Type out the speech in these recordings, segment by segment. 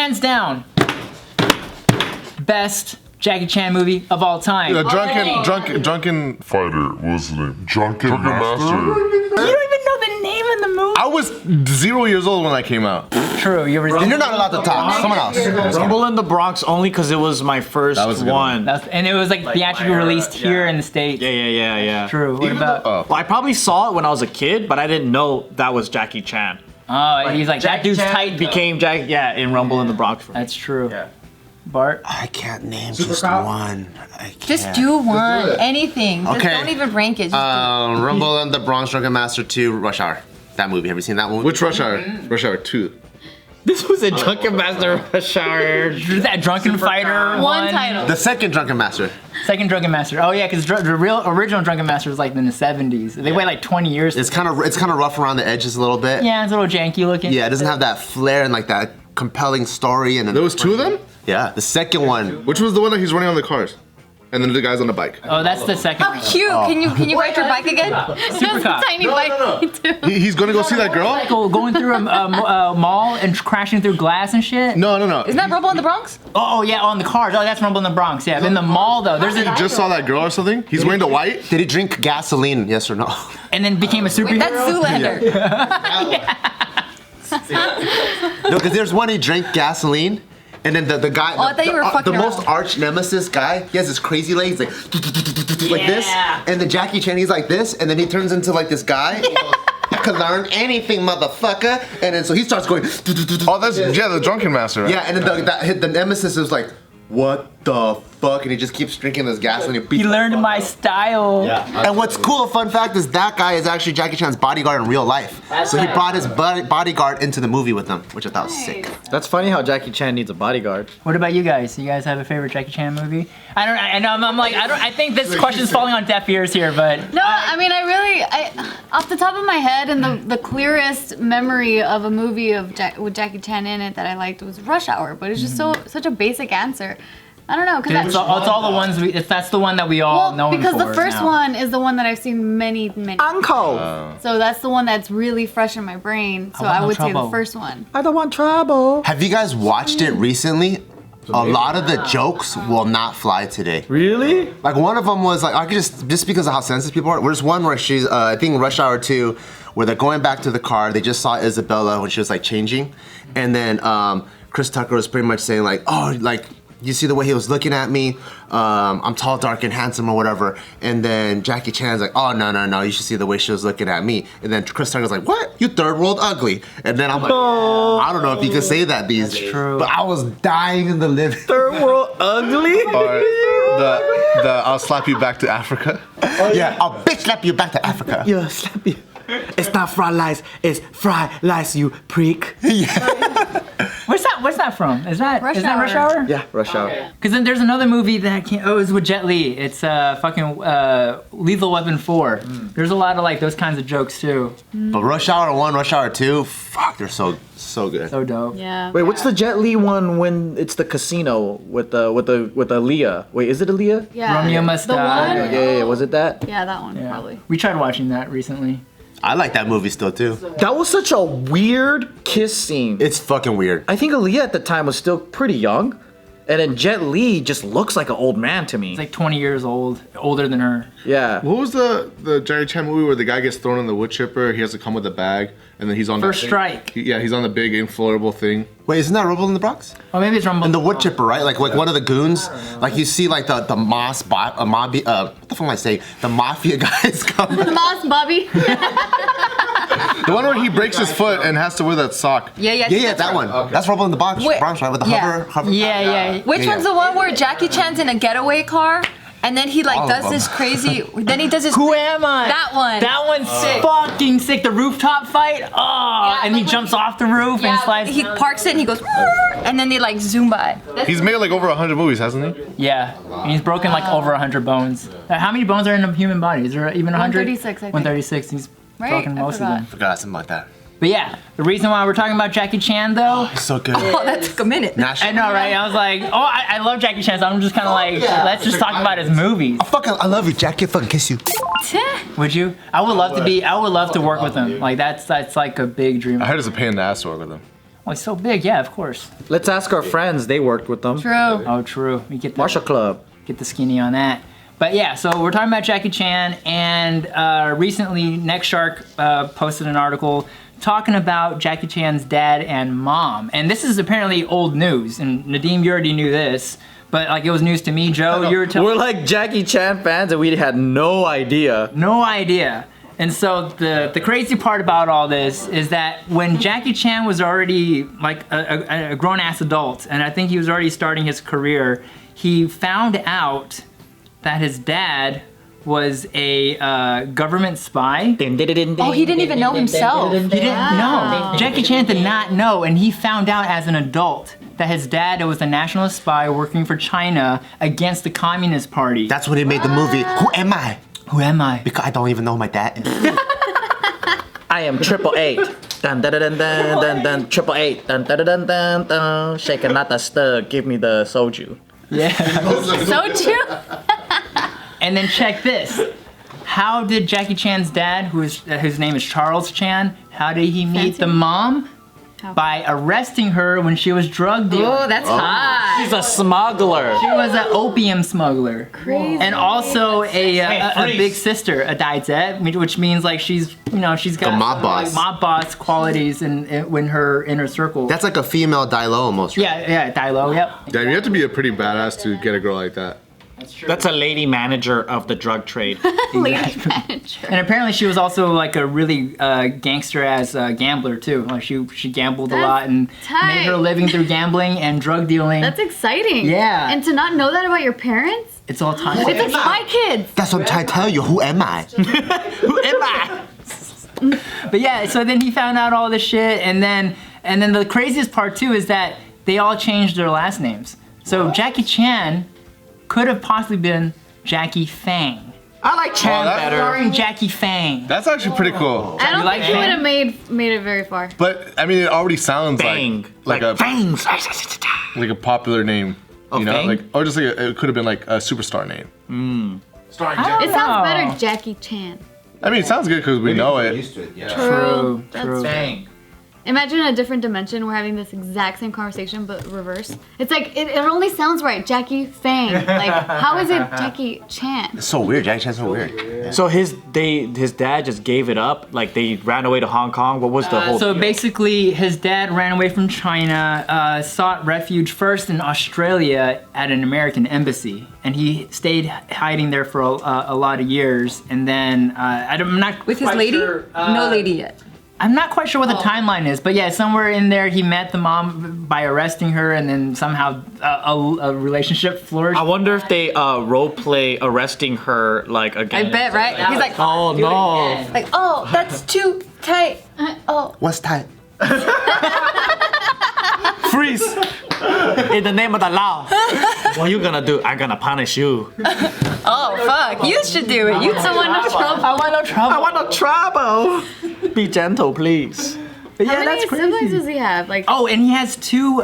hands down, best Jackie Chan movie of all time. The drunken fighter. What was his name? Drunken Master. You don't even know the name of the movie. I was 0 years old when that came out. True, you were. Then you're not allowed to talk. Someone else. Rumble in the Bronx only because it was my first one. And it was like theatrically released here in the States. Yeah. True. What about? Well, I probably saw it when I was a kid, but I didn't know that was Jackie Chan. Oh, he's like, that dude's tight. Became Jack, in Rumble in the Bronx. That's true. Yeah. Bart? I can't name just one. I can't. Just do one. Anything. Just Okay. don't even rank it. Just do. Rumble in the Bronx, Drunken Master 2, Rush Hour. That movie. Have you seen that one? Which Rush Hour? Rush Hour 2. This was a Drunken Master Rush Hour. That Drunken Fighter One title. The second Drunken Master. Second Drunken Master. Oh yeah, because the original Drunken Master was like in the 70s. They wait like 20 years. It's kind of rough around the edges a little bit. Yeah, it's a little janky looking. Yeah, it doesn't have that flair and like that compelling story. And There was two of them? Yeah, the second one. Which was the one that he's running on the cars? And then the guy's on the bike. Oh, that's the second How one. cute! Can you ride your bike again? Super cop. Tiny bike. He's gonna go see that girl? Going through a mall and crashing through glass and shit. No. Isn't that Rumble in the Bronx? Oh yeah, on the cars. Oh, that's Rumble in the Bronx. Yeah, in the mall though, there's He just saw that girl or something? He's wearing the white? Did he drink gasoline? Yes or no? and then became a superhero. That's Zoolander. No, because there's one he drank gasoline. And then the guy, Oh, I thought you were fucking the most around. arch nemesis guy, he has his crazy legs like this, and the Jackie Chan he's like this, and then he turns into like this guy. You can learn anything, motherfucker. And then so he starts going. Oh, that's the Drunken Master, right? Yeah, and then the nemesis is like, what the fuck? And he just keeps drinking this gasoline. He learned my style. Yeah. And what's cool, a fun fact, is that guy is actually Jackie Chan's bodyguard in real life. So he brought his bodyguard into the movie with him, which I thought was sick. That's funny how Jackie Chan needs a bodyguard. What about you guys? You guys have a favorite Jackie Chan movie? I think this question's falling on deaf ears here, but. No, I mean, I off the top of my head, and the clearest memory of a movie with Jackie Chan in it that I liked was Rush Hour, but it's just such a basic answer. I don't know, It's all the ones that's the one that we all know. Because the first one is the one that I've seen many. Uncle! So that's the one that's really fresh in my brain. So I would say the first one. I don't want trouble. Have you guys watched it recently? A lot of the jokes will not fly today. Really? Like one of them was like, I could just because of how sensitive people are. There's one where she's, I think Rush Hour 2, where they're going back to the car. They just saw Isabella when she was like changing, and then Chris Tucker was pretty much saying like, oh, like. You see the way he was looking at me? I'm tall, dark, and handsome or whatever. And then Jackie Chan's like, oh, no, you should see the way she was looking at me. And then Chris Tucker's like, what? You third world ugly. And then I'm like, I don't know if you can say that these days. True. But I was dying in the living room. Third world ugly? Or the I'll slap you back to Africa. Yeah, I'll bitch slap you back to Africa. Yeah, slap you. It's not fried lice, it's fried lice, you prick. What's that from? Is that Rush Hour? Yeah, Rush Hour. Because then there's another movie that it's with Jet Li. It's fucking Lethal Weapon 4. There's a lot of like those kinds of jokes too. But Rush Hour 1, Rush Hour 2, fuck, they're so good. So dope. Yeah. Wait, what's the Jet Li one when it's the casino with Aaliyah? Wait, is it Aaliyah? Yeah. Romeo Must The Die. one? Yeah, was it that? Yeah, that one, Yeah. probably. We tried watching that recently. I like that movie still too. That was such a weird kiss scene. It's fucking weird. I think Aaliyah at the time was still pretty young. And then Jet Li just looks like an old man to me. He's like 20 years old, older than her. Yeah. What was the Jackie Chan movie where the guy gets thrown in the wood chipper? He has to come with a bag, and then he's on First that thing. Strike. He's on the big inflatable thing. Wait, isn't that Rumble in the Bronx? Oh, maybe it's Rumble. And the wood chipper, right? Like one of the goons. Like you see like the what the fuck am I saying? The mafia guys come. The Moss Bobby. The one where he breaks his foot and has to wear that sock. Yeah, that one. Okay. That's Rumble in the Bronx, Wait, right? With the yeah. hover. Yeah. Which one's the one where Jackie Chan's in a getaway car? And then he like All of does them. this crazy. Then he does his. Who am I? That one. That one's Sick. fucking sick. The rooftop fight. Oh, and he like jumps off the roof and slides. He parks it and he goes, and then they like zoom by. He's made like over 100 movies, hasn't he? Yeah, and he's broken like over 100 bones. How many bones are in a human body? Is there even 100? 136, I think. 136. He's Right? broken I most of forgot. them. Forgot something like that. But yeah, the reason why we're talking about Jackie Chan though. It's so good. Oh, that took a minute. I know, right? I was like, I love Jackie Chan, so I'm just kind of like, let's just talk about his movies. I love you, Jackie. I fucking kiss you. Would you? I would love to work with him. Like that's like a big dream. I heard it's a pain in the ass to work with him. Oh, he's so big. Yeah, of course. Let's ask our friends. They worked with them. True. Oh, true. We get the, Marshall Club. get the skinny on that. But yeah, so we're talking about Jackie Chan, and recently Neck Shark posted an article talking about Jackie Chan's dad and mom. And this is apparently old news, and Nadeem, you already knew this, but like it was news to me. Joe, you were telling We're like Jackie Chan fans and we had no idea. no idea. And so the crazy part about all this is that when Jackie Chan was already like a grown-ass adult, and I think he was already starting his career, he found out that his dad was a government spy. Oh, he didn't even know himself. He didn't know. Jackie Chan did not know, and he found out as an adult that his dad was a nationalist spy working for China against the Communist Party. That's when he made the movie. Who am I? Who am I? Because I don't even know who my dad is. I am 888. Dun dun dun dun dun dun 888. Dun dun dun dun dun. Shake and not the stir. Give me the soju. Yeah. So true. And then check this. How did Jackie Chan's dad, whose name is Charles Chan, how did he meet Fancy. the mom? How? By arresting her when she was drug dealing. Oh, that's hot. He's a smuggler. She was an opium smuggler. Crazy. And also a big sister, a daizet, which means like she's got A mob some, boss. like, mob boss qualities in her inner circle. That's like a female Dilo almost. Right? yeah, Dilo, yep. Damn, you have to be a pretty badass to get a girl like that. That's true. That's a lady manager of the drug trade. Lady manager. And apparently she was also like a really gangster-ass gambler too. Like she gambled a That's lot and tight. made her living through gambling and drug dealing. That's exciting. Yeah. And to not know that about your parents? It's all time. It's like Spy Kids. That's what I'm trying to tell you. Who am I? Who am I? But yeah, so then he found out all this shit, and then the craziest part too is that they all changed their last names. So Jackie Chan could have possibly been Jackie Fang. I like Chan that- better. Starring Jackie Fang. That's actually pretty cool. I don't like think he would Fang? have made it very far. But I mean, it already sounds Bang. like a fangs. like a popular name. You know, Fang? like or just like it could have been like a superstar name. Starring I don't It sounds know. better Jackie Chan. I mean, it sounds good because we know it. Used to it, yeah. True, That's true. Bang. Imagine a different dimension. We're having this exact same conversation, but reverse. It's like it only sounds right. Jackie Fang. Like, how is it Jackie Chan? It's so weird. Jackie Chan's so weird. So his dad just gave it up. Like they ran away to Hong Kong. What was the whole? So deal? basically, his dad ran away from China, sought refuge first in Australia at an American embassy, and he stayed hiding there for a lot of years. And then I'm not With his quite lady? sure, No lady yet. I'm not quite sure what the timeline is, but yeah, somewhere in there he met the mom by arresting her, and then somehow a relationship flourished. I wonder if they role play arresting her like again. I bet, right? He's like, Oh no. like, oh, that's too tight. Oh, What's tight? Freeze! In the name of the law. What are you gonna do? I'm gonna punish you. oh, fuck. You should do it. You Someone no trouble. I want no trouble. I want no trouble. Be gentle, please. But yeah, How many that's crazy. siblings does he have? Like, Oh, and he has two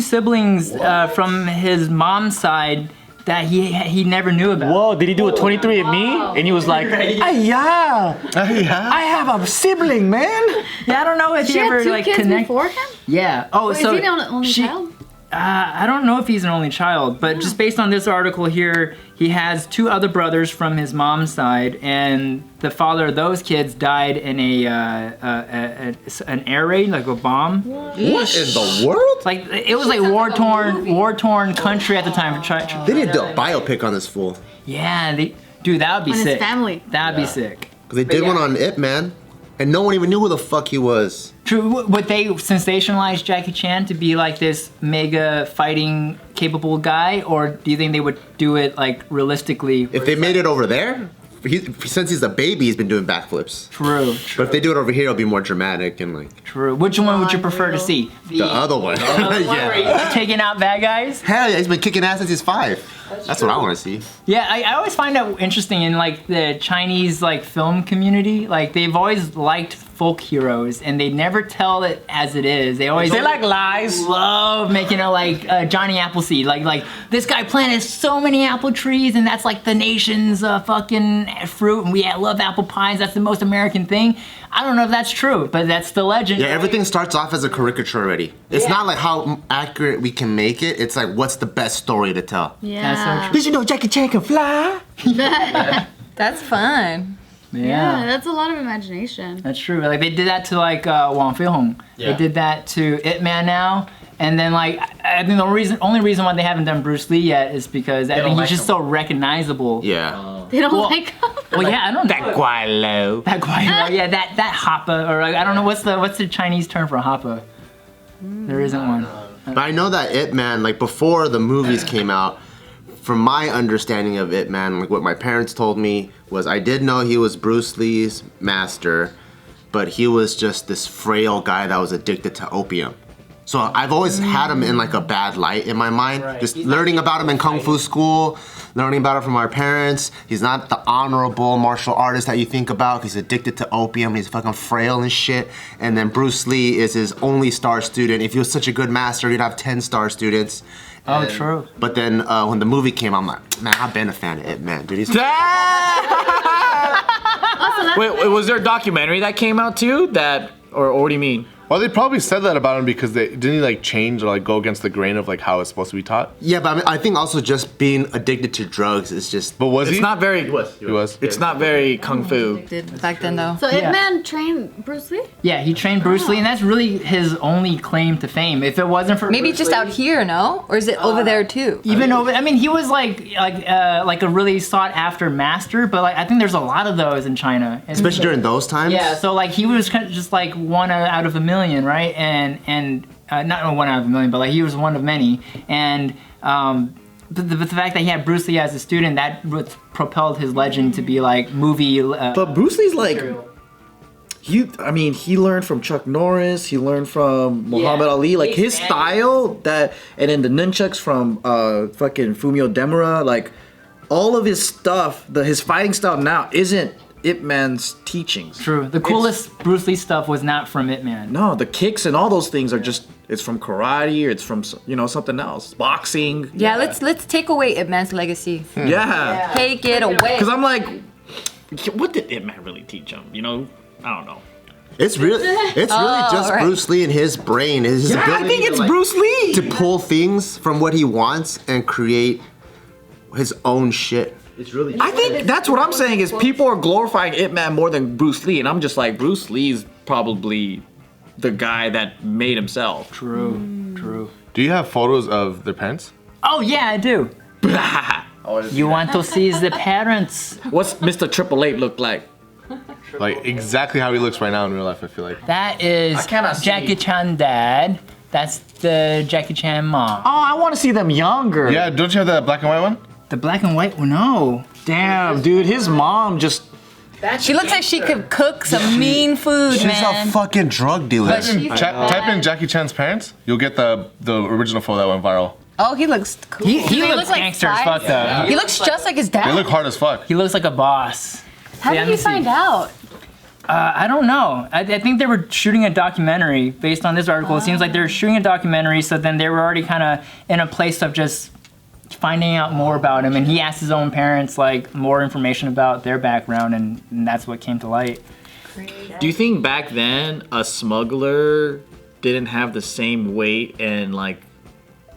siblings from his mom's side that he never knew about. Whoa, did he do a 23andMe? And he was like, hey, yeah, I have a sibling, man. Yeah, I don't know if she he had ever two like kids connect. before him? Yeah. Oh, Is so he the only child? I don't know if he's an only child, but just based on this article here, he has two other brothers from his mom's side, and the father of those kids died in an air raid, like a bomb. What in the world? Like it was like war torn country at the time. They need to do a biopic on this fool. Yeah, dude, that would be On his sick. family. That'd be sick. Cause they did one on It Man, and no one even knew who the fuck he was. True. Would they sensationalize Jackie Chan to be like this mega fighting capable guy, or do you think they would do it like realistically? If they made it over there, since he's a baby, he's been doing backflips. True. But if they do it over here, it'll be more dramatic and like True. Which one would you prefer to see? the other one. Where Yeah. he's taking out bad guys? Hell yeah, he's been kicking ass since he's 5. That's what I want to see. Yeah, I always find that interesting in like the Chinese like film community. Like they've always liked folk heroes, and they never tell it as it is. They always lies. love making it like Johnny Appleseed. Like this guy planted so many apple trees, and that's like the nation's fucking fruit, and we love apple pies. That's the most American thing. I don't know if that's true, but that's the legend. Yeah, everything starts off as a caricature already. It's not like how accurate we can make it. It's like, what's the best story to tell? Yeah. That's so true. Did you know Jackie Chan can fly? That's fun. Yeah, that's a lot of imagination. That's true. Like they did that to like Wong Fei-hung. Yeah. They did that to Ip Man now. And then like I think the only reason why they haven't done Bruce Lee yet is because I think he's just so recognizable. Yeah. They don't like him. Well, yeah, I don't know. Guaylo. That guai, yeah, that hapa, or like, I don't know what's the Chinese term for hapa. There isn't one. But I know that Ip Man, like before the movies came out, from my understanding of Ip Man, like what my parents told me was I did know he was Bruce Lee's master, but he was just this frail guy that was addicted to opium. So I've always had him in like a bad light in my mind. Just learning about him in Kung Fu school, learning about it from our parents. He's not the honorable martial artist that you think about. He's addicted to opium. He's fucking frail and shit. And then Bruce Lee is his only star student. If he was such a good master, he'd have 10 star students. Oh, true. But then when the movie came, I'm like, man, I've been a fan of Ip Man, dude. He's Wait, was there a documentary that came out too? Or what do you mean? Well, they probably said that about him because didn't he like change or like go against the grain of like how it's supposed to be taught? Yeah, but I mean, I think also just being addicted to drugs is just. But was It's he? not very. He was. It's not very kung fu. Back then, though. So Yeah. Ip Man trained Bruce Lee? Yeah, he trained Bruce Lee, and that's really his only claim to fame. If it wasn't for Maybe Bruce just Lee, out here, no? Or is it over there too? Even over, I mean, he was like a really sought after master, but like I think there's a lot of those in China, and Especially during those times. yeah. So like he was kind of just like one out of a million, right? And not one out of a million, but like he was one of many. And the fact that he had Bruce Lee as a student, that propelled his legend to be like movie. But Bruce Lee's like, he learned from Chuck Norris. He learned from Muhammad Ali. Like his style and then the nunchucks from fucking Fumio Demura. Like all of his stuff, his fighting style now isn't Ip Man's teachings. True. The coolest Bruce Lee stuff was not from Ip Man. No, the kicks and all those things are just. It's from karate or it's from something else. Boxing. Yeah, let's take away Ip Man's legacy. Yeah. Take it away. Because I'm like, what did Ip Man really teach him? I don't know. It's really just right. Bruce Lee and his brain, his Yeah, ability I think it's to, like, Bruce Lee. to pull things from what he wants and create his own shit. It's really. I think that's what I'm saying is people are glorifying Ip Man more than Bruce Lee, and I'm just like, Bruce Lee's probably the guy that made himself. True. Do you have photos of their parents? Oh yeah, I do. You want to see the parents? What's Mr. Triple Eight look like? Like exactly how he looks right now in real life, I feel like. That is I cannot see. Jackie Chan dad. That's the Jackie Chan mom. Oh, I want to see them younger. Yeah, don't you have that black and white one? The black and white one, no. Damn, dude, his mom just. She looks like she could cook some mean food, She's man. a fucking drug dealer. Type in Jackie Chan's parents, you'll get the original photo that went viral. Oh, he looks cool. He they looks look like gangster as spies? fuck though. He looks just like his dad. They look hard as fuck. He looks like a boss. How Yeah, did let you me find see. out? I don't know. I think they were shooting a documentary based on this article. It seems like they were shooting a documentary, so then they were already kind of in a place of just finding out more about him. And he asked his own parents like more information about their background, and that's what came to light. Do you think back then a smuggler didn't have the same weight and like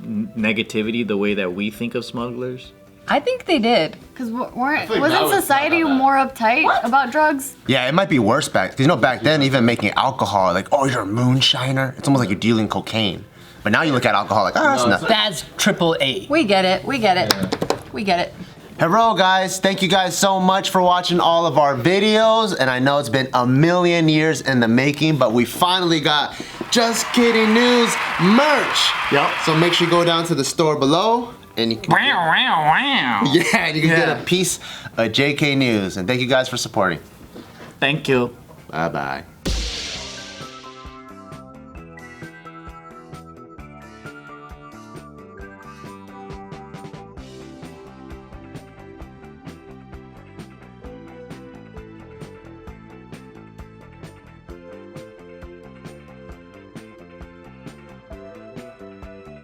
negativity the way that we think of smugglers? I think they did. Because wasn't society more uptight about drugs? Yeah, it might be worse back. Cause back then, even making alcohol, like, oh, you're a moonshiner. It's almost like you're dealing cocaine. But now you look at alcohol like, oh, that's nothing. That's AAA. We get it. We get it. We get it. Hello, guys. Thank you guys so much for watching all of our videos. And I know it's been a million years in the making, but we finally got Just Kidding News merch. Yep. So make sure you go down to the store below. And you can Yeah, and you can get a piece of JK News. And thank you guys for supporting. Thank you. Bye-bye.